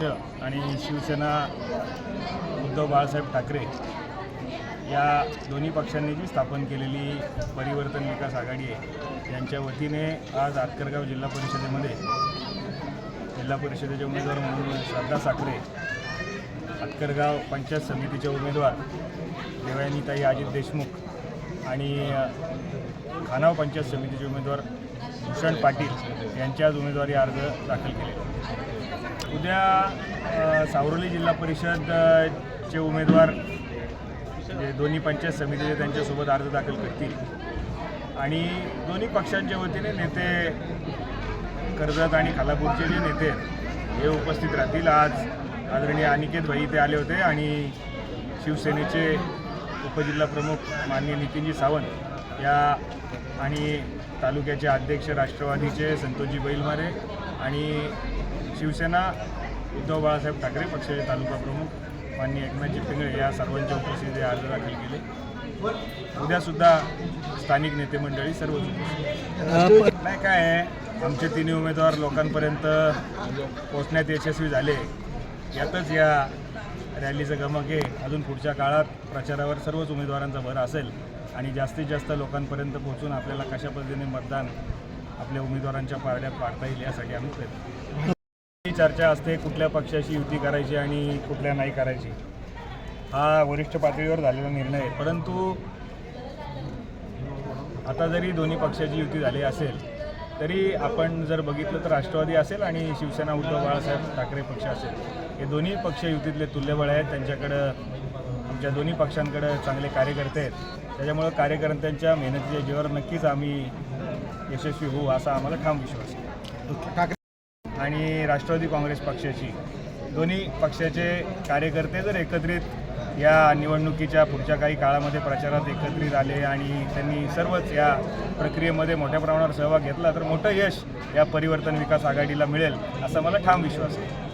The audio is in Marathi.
पक्ष आणि शिवसेना उद्धव बाळासाहेब ठाकरे या दोन्ही पक्षांनी जी स्थापन केलेली परिवर्तन विकास आघाडी आहे यांच्या वतीने आज आतकरगाव जिल्हा परिषदेमध्ये जिल्हा परिषदेचे उमेदवार म्हणून श्रद्धा साखरे, आतकरगाव पंचायत समितीचे उमेदवार देवयानीताई अजित देशमुख आणि खानाव पंचायत समितीचे उमेदवार भूषण पाटील यांचे आज उमेदवारी अर्ज दाखल केले। उद्या सावरोली जिल्हा परिषदचे उमेदवार जे दोन्ही पंचायत समितीचे त्यांच्यासोबत अर्ज दाखल करतील आणि दोन्ही पक्षांच्या वतीने नेते कर्जत आणि खालापूरचे जे नेते हे उपस्थित राहतील। आज आदरणीय अनिकेत भाई इथे आले होते आणि शिवसेनेचे उपजिल्हा प्रमुख माननीय नितीनजी सावंत या आणि तालुक्याचे अध्यक्ष राष्ट्रवादीचे संतोषजी बैलमारे आणि शिवसेना उद्धव बाळासाहेब ठाकरे पक्षाचे तालुका प्रमुख माननीय एकनाथजी पिंगळे या सर्वांच्या उपस्थितीत अर्ज दाखल केले। उद्यासुद्धा स्थानिक नेते मंडळी सर्वच उपस्थित नाही। काय आहे, आमचे तिन्ही उमेदवार लोकांपर्यंत पोहोचण्यात यशस्वी झाले, यातच या रॅलीचं गमक आहे। अजून पुढच्या काळात प्रचारावर सर्वच उमेदवारांचा भर असेल आणि जास्तीत जास्त लोकांपर्यंत पोहोचून आपल्याला कशा पद्धतीने मतदान आपल्या उमेदवारांच्या पारड्यात पाडता येईल यासाठी आम्ही प्रयत्न। ही चर्चा असते कुठल्या पक्षाशी युती करायची आणि कुठल्या नाही करायची, हा वरिष्ठ पातळीवर झालेला निर्णय आहे। परंतु आता जरी दोन्ही पक्षाची युती झाली असेल तरी आपण जर बघितलं तर राष्ट्रवादी असेल आणि शिवसेना उद्धव बाळासाहेब ठाकरे पक्ष असेल, हे दोन्ही पक्ष युतीतले तुल्यबळ आहेत। त्यांच्याकडं आमच्या दोन्ही पक्षांकडे चांगले कार्यकर्ते आहेत, त्याच्यामुळं कार्यकर्त्यांच्या मेहनतीच्या जीवावर नक्कीच आम्ही यशस्वी होऊ असा आम्हाला ठाम विश्वास आहे। आणि राष्ट्रवादी काँग्रेस पक्षाची दोन्ही पक्षाचे कार्यकर्ते जर एकत्रित या निवडणुकीच्या पुढच्या काही काळामध्ये प्रचारात एकत्रित आले आणि त्यांनी सर्वच या प्रक्रियेमध्ये मोठ्या प्रमाणावर सहभाग घेतला तर मोठं यश या परिवर्तन विकास आघाडीला मिळेल असा मला ठाम विश्वास आहे।